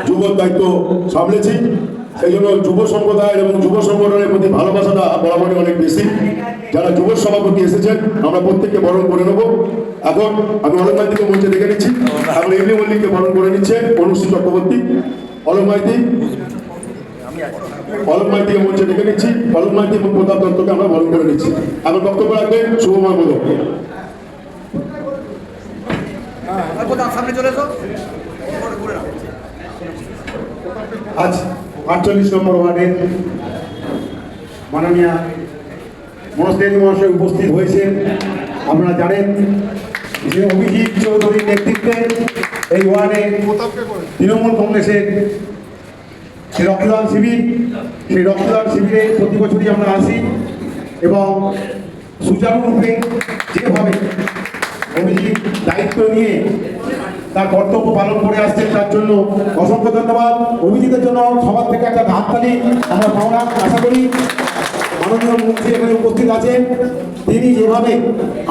যুব দায়িত্ব সামলেছি। সেই জন্য যুব সম্প্রদায় এবং যুব সংগঠনের প্রতি ভালোবাসাটা বরাবরই অনেক বেশি। যারা যুব সভাপতি এসেছেন আমরা প্রত্যেককে বরণ করে নেব। এখন আমি অলোক মাইতিকে মঞ্চে ডেকে নিচ্ছি। এখন এমনি মল্লিককে বরণ করে নিচ্ছে অনুশ্রী চক্রবর্তী। অলোক মাইতিকে মঞ্চে ডেকে নিচ্ছি। অলোক মাইতি এবং প্রতাপ দত্তকে আমরা বরণ করে নিচ্ছি। এখন বক্তব্য রাখবেন শুভময় মোদক। আজ 48 নম্বর ওয়ার্ডের মাননীয় মনস্তেজ মহাশয় উপস্থিত হয়েছেন। আপনারা জানেন যে অভিজিৎ চৌধুরীর নেতৃত্বে এই ওয়ার্ডে তৃণমূল কংগ্রেসের যে রক্তদান শিবির, সেই রক্তদান শিবিরে প্রতি বছরই আমরা আসি এবং সুচারুরূপে যেভাবে অভিজিৎ দায়িত্ব নিয়ে তার কর্তব্য পালন করে আসছেন তার জন্য অসংখ্য ধন্যবাদ। অভিজিতের জন্য সবার থেকে একটা হাততালি আমরা পাওনা আশা করি। মাননীয় মন্ত্রী এখানে উপস্থিত আছেন, তিনি যেভাবে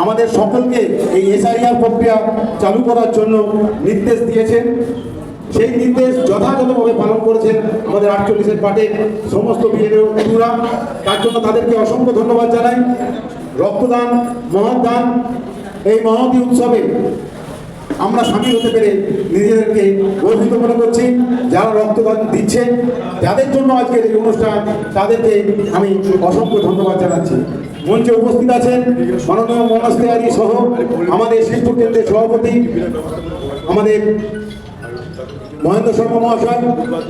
আমাদের সকলকে এই এসআইআর প্রক্রিয়া চালু করার জন্য নির্দেশ দিয়েছেন, সেই নির্দেশ যথাযথভাবে পালন করেছেন আমাদের 48-এর পার্টির সমস্ত বিএলওরা। তার জন্য তাদেরকে অসংখ্য ধন্যবাদ জানাই। রক্তদান মহৎ দান, এই মহতী উৎসবে আমরা সামিল হতে পেরে নিজেদেরকে গর্বিত মনে করছি। যারা রক্তদান দিচ্ছে, যাদের জন্য আজকের এই অনুষ্ঠান, তাদেরকে আমি অসংখ্য ধন্যবাদ জানাচ্ছি। মঞ্চে উপস্থিত আছেন মাননীয় মনোজ তেওয়ারি সহ আমাদের শিবপুর কেন্দ্রের সভাপতি আমাদের মহেন্দ্র শর্মা মহাশয়,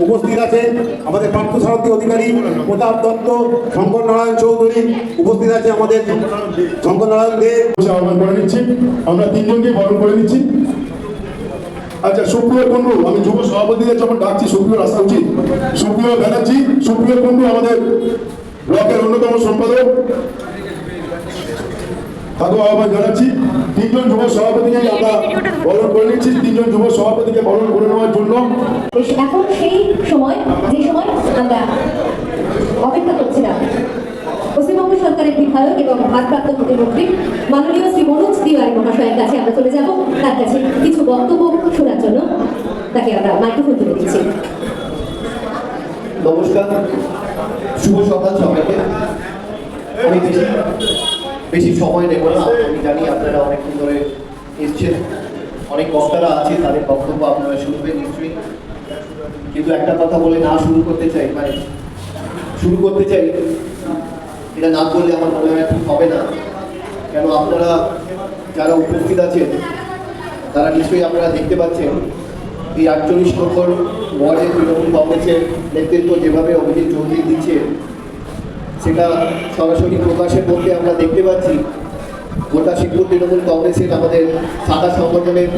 উপস্থিত আছে আমাদের পার্থসারথী অধিকারী, প্রতাপ দত্ত, শঙ্কর নারায়ণ চৌধুরী, উপস্থিত আছে আমাদের শঙ্কর নারায়ণ দেব। আহ্বান করে নিচ্ছি, আমরা তিনজনকে বরণ করে নিচ্ছি। আচ্ছা, সুপ্রিয় কুন্ডু, আমি যুব সভাপতিদের যখন ডাকছি সুপ্রিয় আসা উচিত। সুপ্রিয় ব্যানার্জি, সুপ্রিয় কুন্ডু আমাদের ব্লকের অন্যতম সম্পাদক, তাকেও আহ্বান জানাচ্ছি। তিনজন যুব সভাপতিকে আমরা বরণ করে নিচ্ছি। তিনজন যুব সভাপতিকে বরণ করে নেওয়ার জন্য এখন সেই সময়, যে সময় আমরা অপেক্ষা করছিলাম, পশ্চিমবঙ্গ সরকারের বিধায়ক এবং ভারপ্রাপ্ত প্রতিমন্ত্রী মাননীয় শ্রী মনোজ তিওয়ারি মহাশয়ের কাছে আমরা চলে যাব। তার কাছে কিছু বক্তব্য শোনার জন্য তাকে আমরা মাইক্রোফোন তুলে দিচ্ছি। নমস্কার, শুভ সকাল সবাইকে। আমি বেশি সময় নেব না। আমি জানি আপনারা অনেকক্ষণ ধরে এসছেন, অনেক বক্তারা আছে, তাদের বক্তব্য আপনারা শুনবেন নিশ্চয়ই। কিন্তু একটা কথা বলে না শুরু করতে চাই, এটা না করলে আমার মনে হয় ঠিক হবে না। কেন আপনারা যারা উপস্থিত আছেন তারা নিশ্চয়ই আপনারা দেখতে পাচ্ছেন এই 48 নম্বর ওয়ার্ডে তৃণমূল কংগ্রেসের নেতৃত্ব যেভাবে অভিজিৎ চৌধুরী দিচ্ছে, সেটা সরাসরি প্রকাশের মধ্যে আমরা দেখতে পাচ্ছি গোটা শিবপুর তৃণমূল কংগ্রেসের আমাদের শাখা সংগঠনের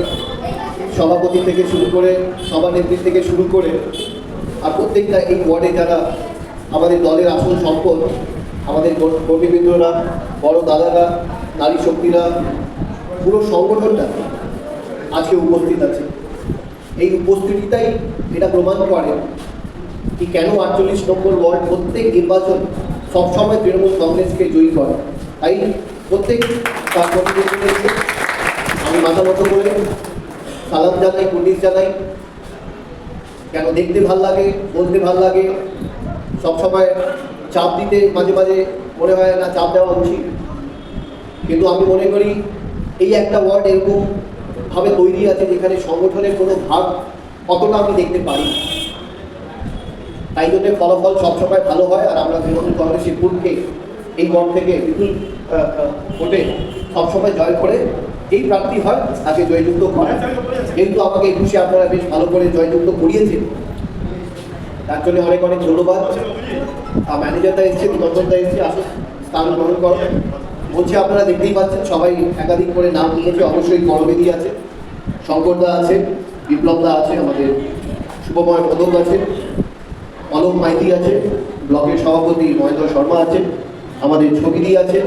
সভাপতি থেকে শুরু করে সভানেত্রী থেকে শুরু করে আর প্রত্যেকটা এই ওয়ার্ডে যারা আমাদের দলের আসল সম্পদ, আমাদের কর্মীবৃন্দরা, বড় দাদারা, নারী শক্তিরা, পুরো সংগঠনটা আজকে উপস্থিত আছে। এই উপস্থিতিটাই এটা প্রমাণ করে কি কেন 48 নম্বর ওয়ার্ড প্রত্যেক নির্বাচন সবসময় তৃণমূল কংগ্রেসকে জয়ী করে। তাই প্রত্যেক কর্মীবৃন্দদেরকে আমি মাথা মতো করে সালাম জানাই, কুর্নিশ জানাই। কেন দেখতে ভাল লাগে, বলতে ভাল লাগে, সবসময় চাপ দিতে মাঝে মাঝে মনে হয় না চাপ দেওয়া উচিত, কিন্তু আমি মনে করি এই একটা ওয়ার্ড এরকম ভাবে তৈরি আছে যেখানে সংগঠনের কোনো ভাগ অতটা আমি দেখতে পারি। তাই জন্য ফলাফল সবসময় ভালো হয়। আর আমরা তৃণমূল কংগ্রেস শিবপুরকে এই ওয়ার্ড থেকে বিপুল ভোটে সবসময় জয় করে এই প্রার্থী হয়, তাকে জয়যুক্ত করে। কিন্তু আমাকে 21-এ আপনারা বেশ ভালো করে জয়যুক্ত করিয়েছেন, তার জন্য অনেক অনেক ধন্যবাদ। ম্যানেজারটা এসছে, নিমন্ত্রণটা এসছে, আসুন স্থান গ্রহণ করো। বলছি আপনারা দেখতেই পাচ্ছেন সবাই একাধিক করে নাম নিয়েছে। অবশ্যই করবেদি আছে, শঙ্করদা আছে, বিপ্লবদা আছে, আমাদের শুভময় মোদক আছে, অলোক মাইতি আছে, ব্লকের সভাপতি মহেন্দ্র শর্মা আছে, আমাদের ছবিদি আছে,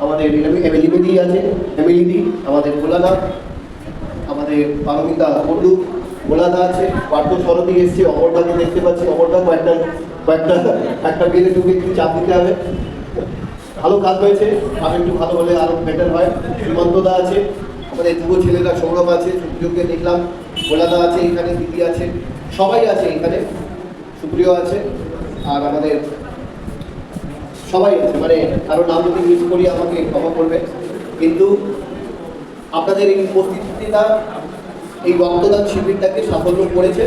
আমাদের এমিলিদি আছে, এমিলিদি, আমাদের ভোলাদা, আমাদের পারমিতা কুন্ডু, ভোলাদা আছে, পার্থসারথী এসছে, অমরদাকে দেখতে পাচ্ছি। অমরদা একটা বিয়ে টুকে একটু চাপ দিতে হবে। ভালো কাজ হয়েছে, আরো একটু ভালো হলে আরো বেটার হয়। সীমন্তদা আছে, আমাদের যুব ছেলেরা সৌরভ আছে, সূর্যকে দেখলাম, ভোলাদা আছে, এখানে দিদি আছে, সবাই আছে এখানে, সুপ্রিয় আছে, আর আমাদের সবাই আছে, মানে কারো নাম যদি মিস করি আমাকে ক্ষমা করবে, কিন্তু আপনাদের এই উপস্থিতিটা এই রক্তদান শিবিরটাকে সাফল্য করেছে।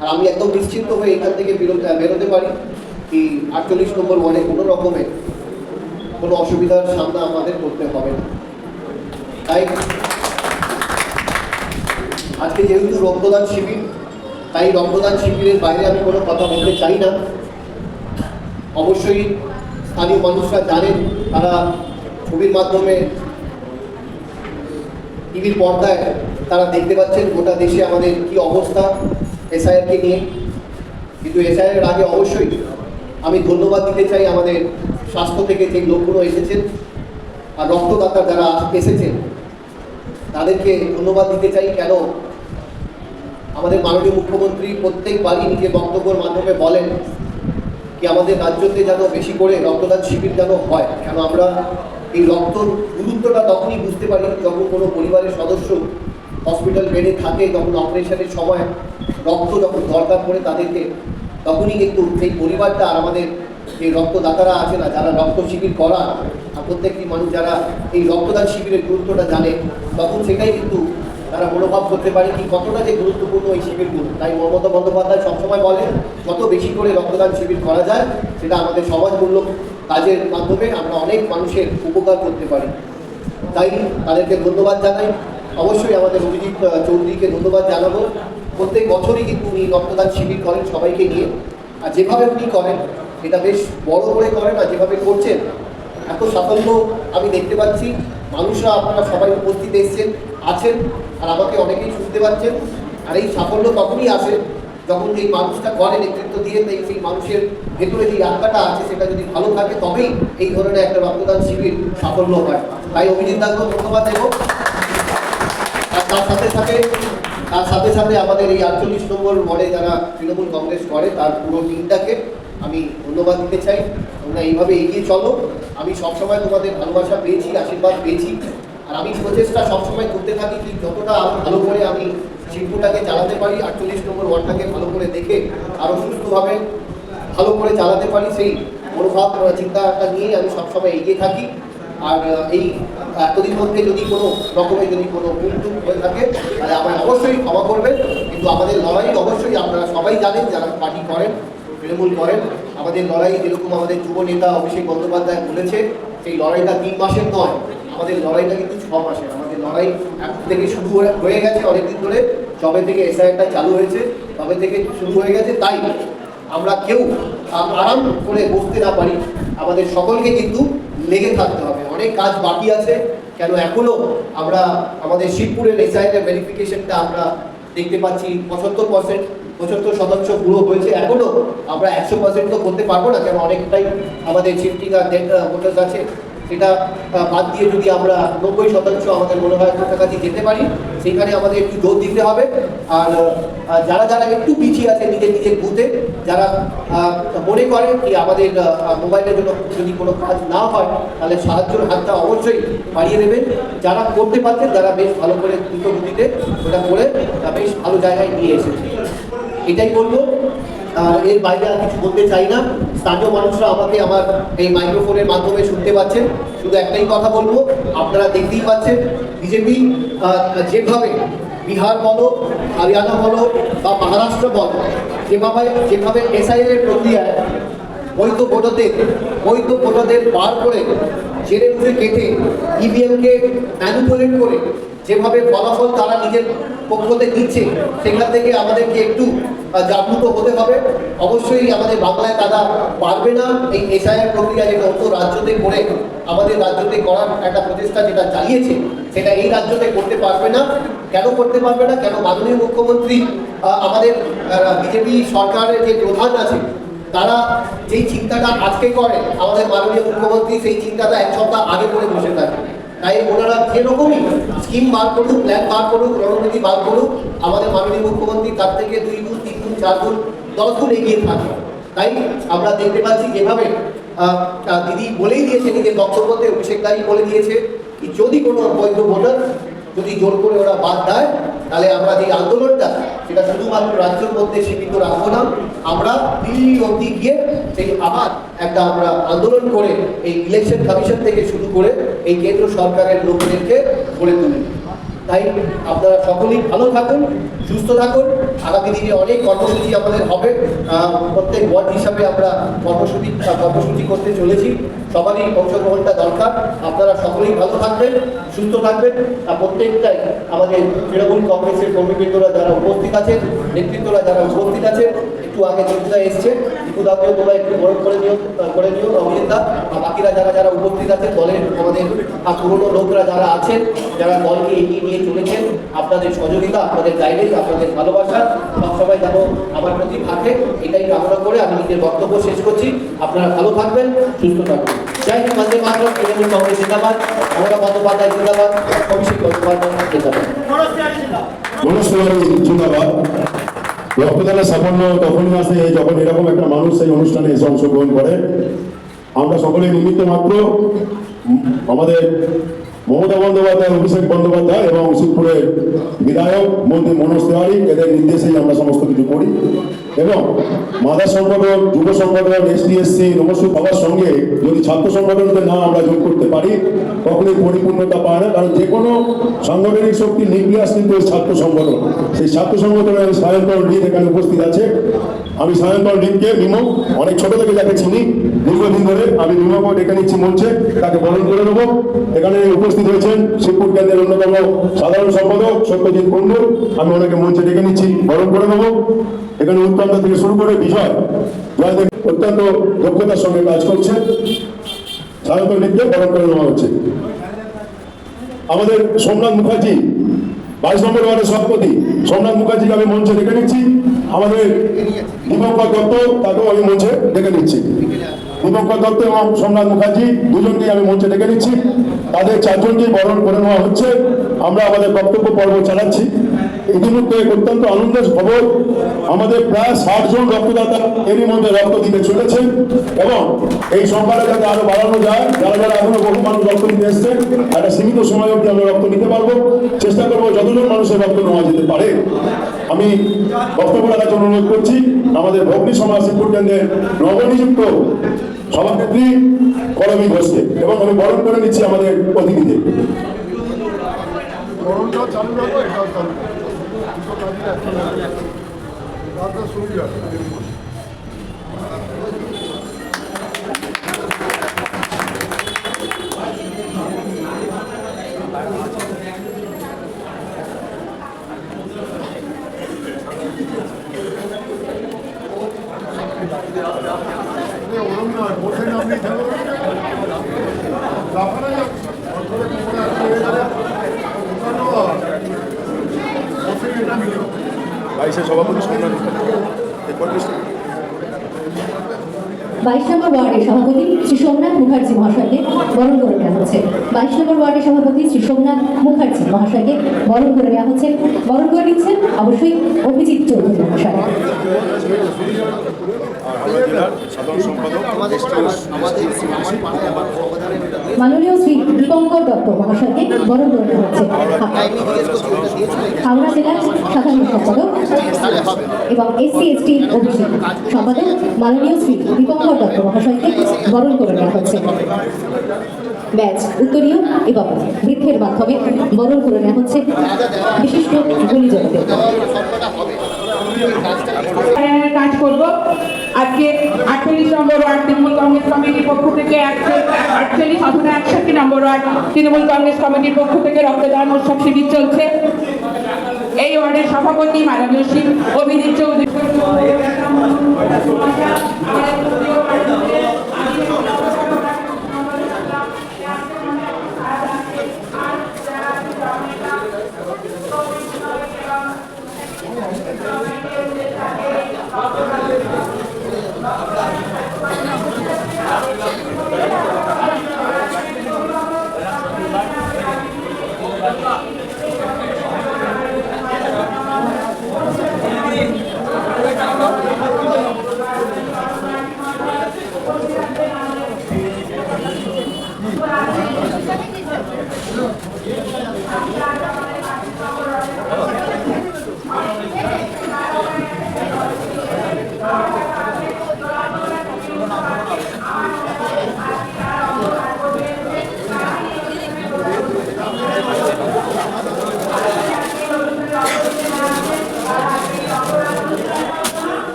আর আমি একদম নিশ্চিন্ত হয়ে এখান থেকে বেরোতে পারি কি 48 নম্বর ওয়ার্ডে কোনো রকমের কোনো অসুবিধার সামনা আমাদের করতে হবে না। তাই আজকে যেহেতু রক্তদান শিবির, তাই রক্তদান শিবিরের বাইরে আমি কোনো কথা বলতে চাই না। অবশ্যই স্থানীয় মানুষরা জানেন, তারা ছবির মাধ্যমে টিভির পর্দায় তারা দেখতে পাচ্ছেন গোটা দেশে আমাদের কি অবস্থা এসআইআরকে নিয়ে। কিন্তু এসআইআরের আগে অবশ্যই আমি ধন্যবাদ দিতে চাই আমাদের স্বাস্থ্য থেকে যে লোকগুলো এসেছেন আর রক্তদাতা যারা এসেছেন তাদেরকে ধন্যবাদ দিতে চাই। কেন আমাদের মাননীয় মুখ্যমন্ত্রী প্রত্যেকবারই নিজের বক্তব্যের মাধ্যমে বলেন কি আমাদের রাজ্যতে যেন বেশি করে রক্তদান শিবির যেন হয়। কেন আমরা এই রক্তর গুরুত্বটা তখনই বুঝতে পারি যখন কোনো পরিবারের সদস্য হসপিটাল বেডে থাকে, যখন অপারেশনের সময় রক্ত যখন দরকার পড়ে তাদেরকে, তখনই কিন্তু সেই পরিবারটা আর আমাদের যে রক্তদাতারা আছে না, যারা রক্ত শিবির করা আর প্রত্যেকটি মানুষ যারা এই রক্তদান শিবিরের গুরুত্বটা জানে, তখন সেটাই কিন্তু তারা মনোভাব করতে পারে কি কতটা যে গুরুত্বপূর্ণ এই শিবিরগুলো। তাই মমতা বন্দ্যোপাধ্যায় সবসময় বলেন যত বেশি করে রক্তদান শিবির করা যায় সেটা আমাদের সমাজমূলক কাজের মাধ্যমে আমরা অনেক মানুষের উপকার করতে পারি। তাই তাদেরকে ধন্যবাদ জানাই। অবশ্যই আমাদের অভিজিৎ চৌধুরীকে ধন্যবাদ জানাবো। প্রত্যেক বছরই কিন্তু উনি রক্তদান শিবির করেন সবাইকে নিয়ে, আর যেভাবে উনি করেন এটা বেশ বড় করে করেন, আর যেভাবে করছেন এত সাফল্য আমি দেখতে পাচ্ছি। মানুষরা আপনারা সবাই উপস্থিত আছেন আর আমাকে অনেকেই শুনতে পাচ্ছেন। আর এই সাফল্য তখনই আসে যখন এই মানুষটা করে নেতৃত্ব দিয়ে, তাই সেই মানুষের ভেতরে যে আত্মাটা আছে সেটা যদি ভালো থাকে তবেই এই ধরনের একটা রক্তদান শিবির সাফল্য হয়। তাই অভিজিৎ দাকে ধন্যবাদ দেব। আর তার সাথে সাথে আমাদের এই 48 নম্বর ওয়ার্ডে যারা তৃণমূল কংগ্রেস করে তার পুরো টিমটাকে আমি ধন্যবাদ দিতে চাই। তোমরা এইভাবে এগিয়ে চলো। আমি সবসময় তোমাদের ভালোবাসা পেয়েছি, আশীর্বাদ পেয়েছি, আর আমি প্রচেষ্টা সবসময় করতে থাকি কি যতটা আরও ভালো করে আমি শিল্পটাকে চালাতে পারি, 48 নম্বর ওয়ার্ডটাকে ভালো করে দেখে আরও সুস্থভাবে ভালো করে চালাতে পারি, সেই মনোভাব চিন্তাটা নিয়ে আমি সবসময় এগিয়ে থাকি। আর এই এতদিন মধ্যে যদি কোনো রকমের যদি কোনো ভুল হয়ে থাকে তাহলে আমায় অবশ্যই ক্ষমা করবেন। কিন্তু আমাদের লড়াই অবশ্যই আপনারা সবাই জানেন, যারা পার্টি করেন, তৃণমূল করেন, আমাদের লড়াই যেরকম আমাদের যুব নেতা অভিষেক বন্দ্যোপাধ্যায় বলেছে, সেই লড়াইটা 3 মাসের নয়, আমাদের লড়াইটা কিন্তু 6 মাসের। আমাদের লড়াই এখন থেকে শুরু হয়ে গেছে অনেকদিন ধরে, যবে থেকে এসআইআরটা চালু হয়েছে তবে থেকে শুরু হয়ে গেছে। তাই আমরা কেউ আরাম করে বসতে না পারি, আমাদের সকলকে কিন্তু লেগে থাকতে হবে। অনেক কাজ বাকি আছে। কেন এখনো আমরা আমাদের শিবপুরের এসআইআর ভেরিফিকেশনটা আমরা দেখতে পাচ্ছি 75% পুরো হয়েছে। এখনো আমরা 100% তো করতে পারবো না, কেন অনেকটাই আমাদের শিফটিং আর ভোটার্স আছে। সেটা বাদ দিয়ে যদি আমরা 90% আমাদের মনে হয় কাছাকাছি যেতে পারি, সেইখানে আমাদের একটু জোর দিতে হবে। আর যারা যারা একটু পিছিয়ে আছে নিজের বুথে, যারা মনে করে কি আমাদের মোবাইলের জন্য যদি কোনো কাজ না হয় তাহলে সাহায্যের হাতটা অবশ্যই বাড়িয়ে দেবেন। যারা করতে পারছেন, যারা বেশ ভালো করে দ্রুত গতিতে ওটা করে বেশ ভালো জায়গায় নিয়ে এসেছে, এটাই বলবো। এর বাইরে আর কিছু বলতে চাই না। স্থানীয় মানুষরা আমাকে আমার এই মাইক্রোফোনের মাধ্যমে শুনতে পাচ্ছেন। শুধু একটাই কথা বলবো, আপনারা দেখতেই পাচ্ছেন বিজেপি যেভাবে বিহার বলো, হরিয়ানা বলো বা মহারাষ্ট্র বলো, যেভাবে এসআইআর এর প্রক্রিয়ায় বৈধ ভোটারদের বার করে জেনে বুঝে কেটে ইভিএমকে ম্যানিপুলেট করে যেভাবে ফলাফল তারা নিজের পক্ষতে দিচ্ছে, সেখান থেকে আমাদেরকে একটু জাগ্রত হতে হবে। অবশ্যই আমাদের বাংলায় তারা পারবে না এই এসআইআর প্রক্রিয়া যেটা অন্য রাজ্যতে করে আমাদের রাজ্যতে করার একটা প্রচেষ্টা যেটা চালিয়েছে, সেটা এই রাজ্যতে করতে পারবে না। কেন করতে পারবে না? কেন মাননীয় মুখ্যমন্ত্রী আমাদের বিজেপি সরকারের যে প্রধান আছে, তারা যেই চিন্তাটা আজকে করে, আমাদের মাননীয় মুখ্যমন্ত্রী সেই চিন্তাটা 1 সপ্তাহ আগে করে বসে থাকে। তাই ওনারা যেরকমই স্কিম বার করুক, প্ল্যান বার করুক, রণনীতি বার করুক, আমাদের মাননীয় মুখ্যমন্ত্রী তার থেকে 2 গুণ, 3 গুণ, 4 গুণ, 10 গুণ এগিয়ে থাকে। তাই আমরা দেখতে পাচ্ছি যেভাবে দিদি বলেই দিয়েছে নিজের বক্তব্যতে, অভিষেক দাঁড়িয়ে বলে দিয়েছে যদি কোনো বৈধ ভোটার যদি জোর করে ওরা বাদ দেয়, তাহলে আমরা যে আন্দোলনটা সেটা শুধুমাত্র রাজ্যের মধ্যে সীমিত রাখবো না, আমরা দিল্লি অবধি গিয়ে সেই আবার একটা আমরা আন্দোলন করে এই ইলেকশন কমিশন থেকে শুরু করে এই কেন্দ্র সরকারের লোকদেরকে গড়ে তুলি। তাই আপনারা সকলেই ভালো থাকুন, সুস্থ থাকুন। আগামী দিনে অনেক কর্মসূচি আমাদের হবে, প্রত্যেক ওয়ার্ড হিসাবে আমরা কর্মসূচি করতে চলেছি। সবারই অংশগ্রহণটা দরকার। আপনারা সকলেই ভালো থাকবেন, সুস্থ থাকবেন। আর প্রত্যেকটাই আমাদের তৃণমূল কংগ্রেসের কর্মীবৃন্দরা যারা উপস্থিত আছেন, নেতৃত্বরা যারা উপস্থিত আছেন, একটু আগে দীপুদা এসছে, দীপুদাকেও তোমরা একটু বরণ করে নিও অভিনেতা। আর বাকিরা যারা উপস্থিত আছেন, দলের আমাদের পুরনো লোকরা যারা আছেন, যারা দলকে এগিয়ে নিয়ে চলেছেন, আপনাদের সহযোগিতা, আপনাদের গাইডেন্স, আপনাদের ভালোবাসা সবসময় যেন আমার প্রতি থাকে, এটাই কামনা করে আমি নিজের বক্তব্য শেষ করছি। আপনারা ভালো থাকবেন, সুস্থ থাকবেন। জয় হিন্দ, বন্দে মাতরম। তৃণমূল কংগ্রেস জিন্দাবাদ, মমতা বন্দ্যোপাধ্যায় জিন্দাবাদ, অভিষেক বন্দ্যোপাধ্যায় জিন্দাবাদ। জিন্দাবাদ। রক্তদানের সাফল্য তখনই আসে যখন এরকম একটা মানুষ সেই অনুষ্ঠানে এসে অংশগ্রহণ করে। আমরা সকলে নিমিত্ত মাত্র। আমাদের মমতা বন্দ্যোপাধ্যায়, অভিষেক বন্দ্যোপাধ্যায় এবং শিবপুরের বিধায়ক মন্ত্রী মনোজ তিওয়ারি, এদের নির্দেশেই আমরা সমস্ত কিছু করি। এবং মাদা সংগঠন, যুব সংগঠন, ST/SC, নমস্য সবার সঙ্গে যদি ছাত্র সংগঠনকে না আমরা যোগ করতে পারি, কখনোই পরিপূর্ণতা পায় না। কারণ যে কোনো সাংগঠনিক শক্তির নিউক্লিয়াস কিন্তু ছাত্র সংগঠন। সেই ছাত্র সংগঠনের সায়ন্তন রিদ এখানে উপস্থিত আছে। আমি সায়ন্তন রিদকে মিমো অনেক ছোট থেকে যাকে চিনি দীর্ঘদিন ধরে, আমি মিমোকে ডেকে নিচ্ছি মঞ্চে, তাকে বরণ করে নেবো। এখানে উপস্থিত হয়েছেন শিবপুর কেন্দ্রের অন্যতম সাধারণ সম্পাদক সত্যজিৎ কুণ্ডু, আমি ওনাকে মঞ্চে ডেকে নিচ্ছি, বরণ করে নেবো। এখানে উত্তরটা থেকে শুরু করে বিষয় জয়দেব অত্যন্ত দক্ষতার সঙ্গে কাজ করছে, সায়ন্তন রিদকে বরণ করে নেওয়া হচ্ছে। আমাদের সোমনাথ মুখার্জি, 22 নম্বর ওয়ার্ডের সভাপতি সোমনাথ মুখার্জিকে আমি মঞ্চে ডেকে নিচ্ছি। আমাদের দীপঙ্কর দত্ত, তাকেও আমি মঞ্চে ডেকে নিচ্ছি। দীপঙ্কর দত্ত এবং সোমনাথ মুখার্জি দুজনকেই আমি মঞ্চে ডেকে নিচ্ছি। তাদের চারজনকেই বরণ করে নেওয়া হচ্ছে। আমরা আমাদের বক্তব্য পর্ব চালাচ্ছি। ইতিমধ্যে অত্যন্ত আনন্দের খবর, আমাদের প্রায় 60 জন রক্তদাতা এরই মধ্যে রক্ত দিতে চলেছেন এবং এই সংখ্যাটা যাতে আরো বাড়ানো যায়, যারা এখনো বহু মানুষ রক্ত দিতে এসছেন, একটা সীমিত সময় অবধি আমরা রক্ত নিতে পারবো। চেষ্টা করবো যতজন মানুষের রক্ত নেওয়া যেতে পারে। আমি বক্তব্য রাখার জন্য অনুরোধ করছি আমাদের ভগ্নী সমাজ শিবপুর কেন্দ্রের নবনিযুক্ত সভানেত্রী করবী ঘোষকে, এবং আমি বরণ করে নিচ্ছি আমাদের অতিথিদের। সভাপতি 22 নম্বর ওয়ার্ডের সভাপতি শ্রী সোমনাথ মুখার্জি মহাশয়কে বরণ করে নেওয়া হচ্ছে। 22 নম্বর ওয়ার্ডের সভাপতি শ্রী সোমনাথ মুখার্জি মহাশয়কে বরণ করে নেওয়া হচ্ছে। বরণ করে নিচ্ছেন অবশ্যই অভিজিৎ চৌধুরী মহাশয়। মাননীয় শ্রী দীপঙ্কর দত্ত মহাশয়কে বরণ করে নেওয়া হচ্ছে। হাওড়া জেলার সাধারণ সম্পাদক এবং SC/ST অভিষেক সম্পাদক মাননীয় শ্রী দীপঙ্কর দত্ত মহাশয়কে বরণ করে নেওয়া হচ্ছে। ব্যাচ উত্তরীয় এবং বৃক্ষের মাধ্যমে বরণ করে নেওয়া হচ্ছে বিশিষ্ট গুণীজনদের। কাজ করব। আজকে 48 নম্বর ওয়ার্ড তৃণমূল কংগ্রেস কমিটির পক্ষ থেকে 61 নম্বর ওয়ার্ড তৃণমূল কংগ্রেস কমিটির পক্ষ থেকে রক্তদান উৎসব শিবির চলছে। এই ওয়ার্ডের সভাপতি মাননীয় শ্রী অভিজিৎ চৌধুরী।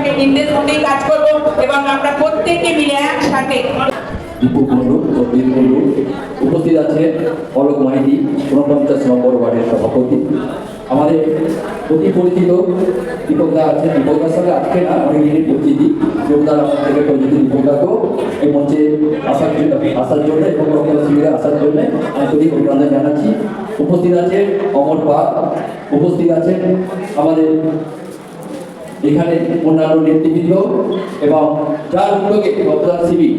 সরকারের নির্দেশ মতেই কাজ করব এবং আমরা প্রত্যেকে মিলে একসাথে। দীপক মণ্ডল ও বীর মণ্ডল উপস্থিত আছে অলোক মাইতি ৪৯ নম্বর ওয়ার্ডের সভাপতি। আমাদের অতি পরিচিত দীপকদা আছে, দীপকদার সঙ্গে আজকে না অনেক দিনের পরিচিতি। দীপকদার আমার থেকে পরিচিত দীপকদাকেও এই মঞ্চে আসার জন্য এবং রক্তদান শিবিরে আসার জন্য আন্তরিক অভিনন্দন জানাচ্ছি। উপস্থিত আছে অমর পাল, উপস্থিত আছেন আমাদের এখানে অন্যান্য নেতৃবৃন্দ এবং যার উদ্যোগে রক্তদান শিবির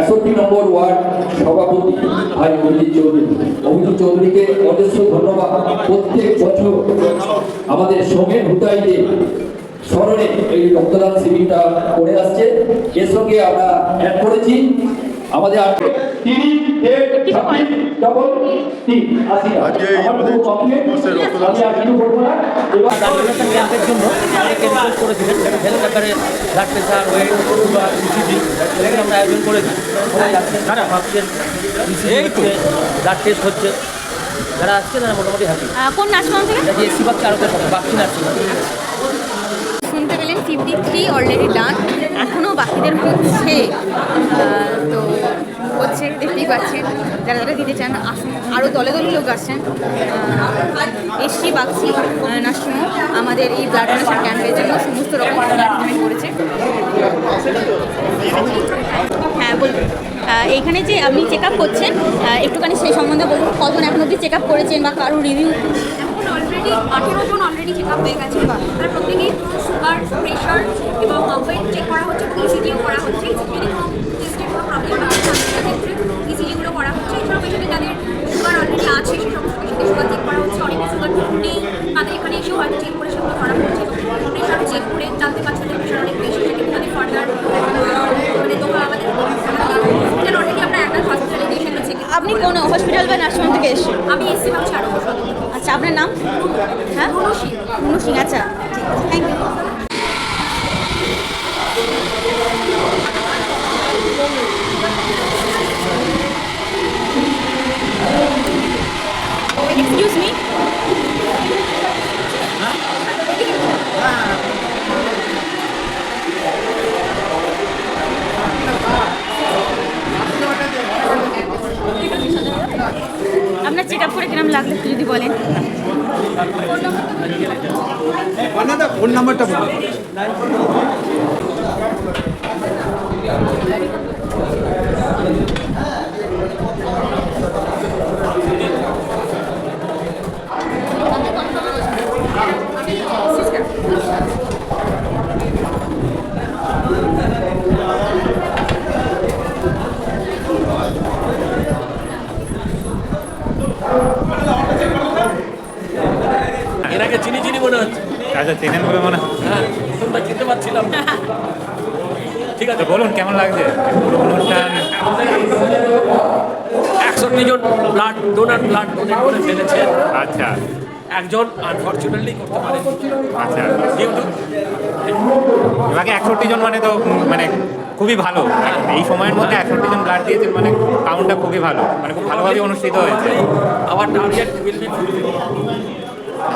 ৬১ নম্বর ওয়ার্ড সভাপতি ভাই অভিজিৎ চৌধুরীকে অজস্র ধন্যবাদ। প্রত্যেক বছর আমাদের সোমেন হুতাইতে স্মরণে এই রক্তদান শিবিরটা করে আসছে। এর সঙ্গে আমরা অ্যাড করেছি আমাদের আজকে এই আমাদের চতুর্থ রক্তদান ডোনেশন ক্যাম্পের জন্য অনেকে রিকোয়েস্ট করেছিলেন হেলথ ব্যাপারে ব্লাড প্রেশার ওয়েট বা ইসিজি এগুলো আমরা আয়োজন করেছি। যারা ভাবছেন ব্লাড টেস্ট হচ্ছে, যারা আসছে তারা মোটামুটি হ্যাপি। কোন নার্সিংহোম থেকে? এসি বাচ্চা আরও বাচ্চি নার্সিংহোম। শুনতে পেলেন 53 অলরেডি ডান, এখনও বাকিদের হচ্ছে। তো হচ্ছে দেখতেই পাচ্ছেন, যারা যারা দিতে চান আসুন, আরও দলে দলে লোক আসছেন। এসছি বাক্সি নার্সিংহোম আমাদের এই ব্লাড ডোনেশন ক্যাম্পের জন্য সমস্ত রকম অ্যারেঞ্জমেন্ট করেছে। হ্যাঁ বলুন, এইখানে যে আপনি চেক আপ করছেন একটুখানি সেই সম্বন্ধে বলুন, কজন এখন অবধি চেক আপ করেছেন বা কারো রিভিউ? অলরেডি 18 জন অলরেডি চেক আপ হয়ে গেছে। তার প্রত্যেকেই সুগার, প্রেশার এবং ওয়েট চেক করা হচ্ছে, ইসিজিও করা হচ্ছে। যদি কোনো টেস্টের কোনো প্রবলেম হয় সেক্ষেত্রে ইসিজিগুলো করা হচ্ছে। এছাড়াও পেশেন্টে যাদের সুগার অলরেডি আছে সে সমস্ত পেশেন্টের সুগার চেক করা হচ্ছে। অনেকে সুগার নেই, তাদের এখানে এসেও হয়তো চেক করে সেগুলো করা হচ্ছে। প্রেশারও চেক করে জানতে পারছে যে প্রেশার অনেক বেশি, সেক্ষেত্রে তাদের ফার্দার মানে তোমরা আমাদের অলরেডি আমরা একটা হসপিটালে দিয়ে সেগুলো চেক। আপনি কোন হসপিটাল বা নার্সিংহোম থেকে এসেছেন? আমি এসছি ভাবছি আরও বছর। আচ্ছা, আপনার নাম? হ্যাঁ, রুনু সিং। আচ্ছা, ঠিক আছে, থ্যাংক ইউ। এক্সকিউজ মি, আপনার চেক আপ করে কিরম লাগলো একটু যদি বলেন। ফোন নাম্বারটা বলুন। এনাকে চিনি চিনি মনে হচ্ছে। আচ্ছা, চেনেন বলে মনে হয়। হ্যাঁ, প্রথমটা চিনতে পারছিলাম না। ঠিক আছে, বলুন কেমন লাগছে অনুষ্ঠান? 61 জন ব্লাড ডোনেট করে ফেলেছেন। আচ্ছা একজন আনফর্চুনেটলি করতে পারে। আচ্ছা, ডিউ এবারে 61 জন মানে তো মানে খুবই ভালো। এই সময়ের মধ্যে 61 জন ব্লাড দিয়েছেন মানে কাউন্টটা খুবই ভালো, মানে খুব ভালোভাবে অনুষ্ঠিত হয়েছে। আবার টার্গেট উইল বি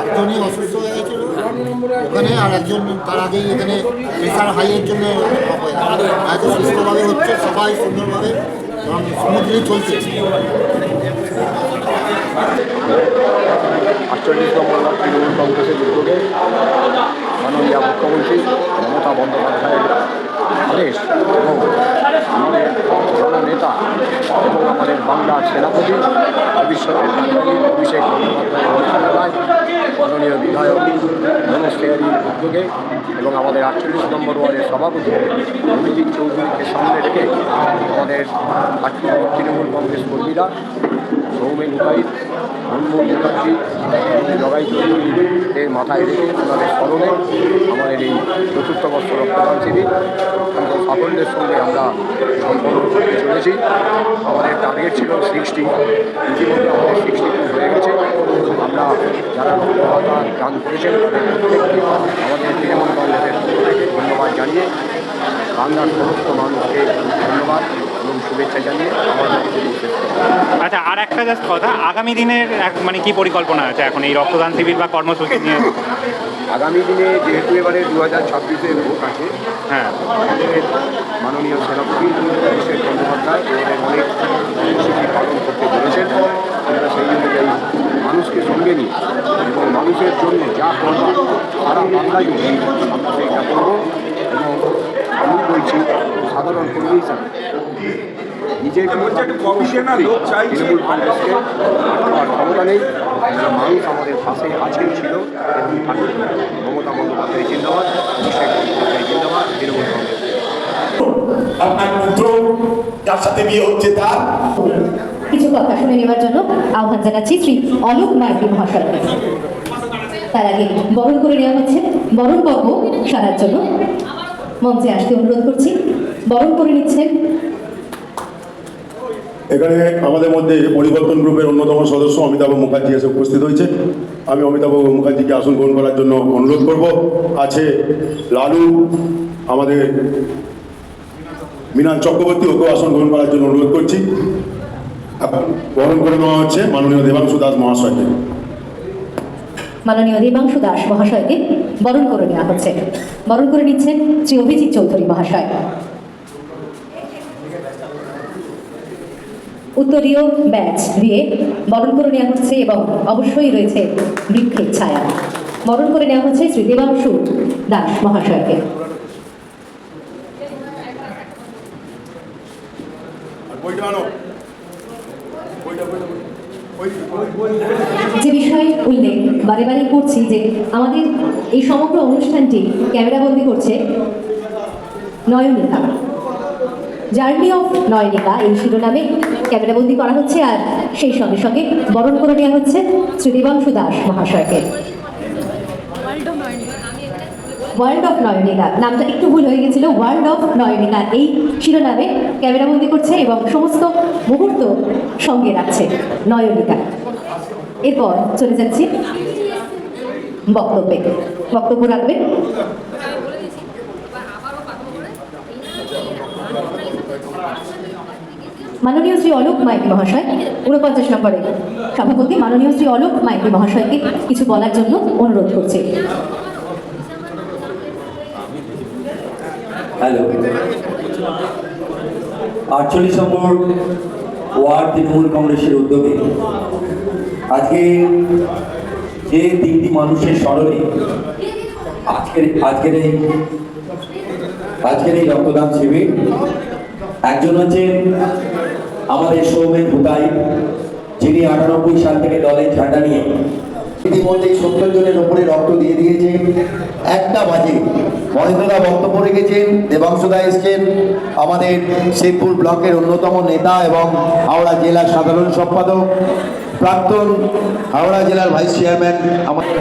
একজনই অসুস্থ হয়ে গেছিল ওখানে, আর একজন তার আগেই এখানে প্রেশার হাইয়ের জন্য এত সুস্থভাবে হচ্ছে, সবাই সুন্দরভাবে সমুদ্রে চলছে। 48 নম্বর তৃণমূল কংগ্রেসের উদ্যোগে মাননীয় মুখ্যমন্ত্রী মমতা বন্দ্যোপাধ্যায়ের আদেশ এবং আমাদের জননেতা এবং আমাদের বাংলার সেনাপতি ভবিষ্যতের অভিষেক বন্দ্যোপাধ্যায়ের অনুপ্রেরণায় মাননীয় বিধায়ক মনোজ তেওয়ারির উদ্যোগে এবং আমাদের 48 নম্বর ওয়ার্ডের সভাপতি অভিজিৎ চৌধুরীকে সামনে রেখে আমাদের তৃণমূল কংগ্রেস কর্মীরা সৌমেন হুতাইত, মনমোহন মুখার্জি, জগাই চৌধুরীদের মাথায় রেখে ওনাদের স্মরণে আমাদের এই চতুর্থ বর্ষ রক্তদান শিবির সাফল্যের সঙ্গে আমরা সম্পন্ন করতে চলেছি। আমাদের টার্গেট ছিল 60, ইতিমধ্যে আমাদের 62 হয়ে গেছে। আমরা যারা রক্তদান দান করেছেন তাদের প্রত্যেককে আমাদের তৃণমূল কংগ্রেসের পক্ষ থেকে ধন্যবাদ জানিয়ে, বাংলার সমস্ত মানুষকে ধন্যবাদ এবং শুভেচ্ছা জানিয়ে আমার বক্তব্য শেষ করব। আচ্ছা, আর একটা জাস্ট কথা, আগামী দিনের মানে কি পরিকল্পনা আছে এখন এই রক্তদান শিবির বা কর্মসূচি নিয়ে? আগামী দিনে যেহেতু এবারে 2026-এ ভোট আছে, হ্যাঁ, আমাদের মাননীয় সেনাপতি অভিষেক বন্দ্যোপাধ্যায় এবারে অনেক কর্মসূচি পালন করতে বলেছেন। আমরা সেই অনুযায়ী মানুষকে সঙ্গে নিয়ে এবং মানুষের জন্য যা করবার সারা বাংলায় যদি আমরা সেইটা করবো। এবং আমি বলছি সাধারণ কর্মী হিসাবে বিজেপি তৃণমূল কংগ্রেসকে আটকাবার ক্ষমতা নেই। মানুষ আমাদের পাশে আছেন, ছিল এবং থাকবে। মমতা বন্দ্যোপাধ্যায় জিন্দাবাদ, অভিষেক বন্দ্যোপাধ্যায় জিন্দাবাদ, তৃণমূল কংগ্রেস। আপনার পুত্র যার সাথে বিয়ে হচ্ছে তার কিছু কথা শুনে নেওয়ার জন্য আহ্বান জানাচ্ছি শ্রী অলোক মাইতি মহাশয়কে। তার আগে বরণ করে নেওয়া হচ্ছে। বরণ পর্ব সারার জন্য মঞ্চে আসতে অনুরোধ করছি। বরণ করে নিচ্ছেন এখানে আমাদের মধ্যে পরিবর্তন গ্রুপের অন্যতম সদস্য অমিতাভ মুখার্জি এসে উপস্থিত হয়েছে। আমি অমিতাভ মুখার্জিকে আসন গ্রহণ করার জন্য অনুরোধ করব। আছে লালু, আমাদের মীনান চক্রবর্তী, ওকেও আসন গ্রহণ করার জন্য অনুরোধ করছি। এখন গ্রহণ করে নেওয়া হচ্ছে মাননীয় দেবাংশু দাস মহাশয়কে। মাননীয় দেবাংশু দাস মহাশয়কে বরণ করে নেওয়া হচ্ছে। বরণ করে নিচ্ছেন শ্রী অভিজিৎ চৌধুরী মহাশয়। উত্তরীয় ব্যাচ দিয়ে বরণ করে নেওয়া হচ্ছে এবং অবশ্যই রয়েছে বৃক্ষের ছায়া। বরণ করে নেওয়া হচ্ছে শ্রী দেবাংশু দাস মহাশয়কে। যে বিষয়ে উল্লেখ বারে বারে করছি যে আমাদের এই সমগ্র অনুষ্ঠানটি ক্যামেরাবন্দি করছে নয়নিকা। জার্নি অফ নয়নিকা এই শিরোনামে ক্যামেরাবন্দি করা হচ্ছে। আর সেই সঙ্গে সঙ্গে বরণ করে নেওয়া হচ্ছে শ্রী দেবাংশু দাস মহাশয়কে। ওয়ার্ল্ড অফ নয়নিকা নামটা একটু ভুল হয়ে গেছিল। ওয়ার্ল্ড অফ নয়নিকা এই শিরোনামে ক্যামেরাবন্দি করছে এবং সমস্ত মুহূর্ত সঙ্গে রাখছে নয়নিকা। এরপর চলে যাচ্ছি বক্তব্যে। বক্তব্য রাখবেন মাননীয় শ্রী অলোক মাইতি মহাশয়, 49 নম্বরে সভাপতি মাননীয় শ্রী অলোক মাইতি মহাশয়কে কিছু বলার জন্য অনুরোধ করছি। হ্যালো, 48 নম্বর ওয়ার্ড তৃণমূল কংগ্রেসের উদ্যোগে আজকে যে তিনটি মানুষের স্মরণে আজকের এই রক্তদান শিবির। একজন হচ্ছেন আমাদের সৌমেন ভুতাই, যিনি 98 সাল থেকে দলের ঝান্ডা নিয়ে ইতিমধ্যে 70 জনের উপরে রক্ত দিয়ে দিয়েছে। 1টা বাজে মহেন্দ্রদা বক্তব্য রেখেছেন, দেবাংশুদা এসছেন, আমাদের শিবপুর ব্লকের অন্যতম নেতা এবং হাওড়া জেলার সাধারণ সম্পাদক, প্রাক্তন হাওড়া জেলার ভাইস চেয়ারম্যান আমাদের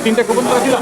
তিনটে কুপন করা ছিল।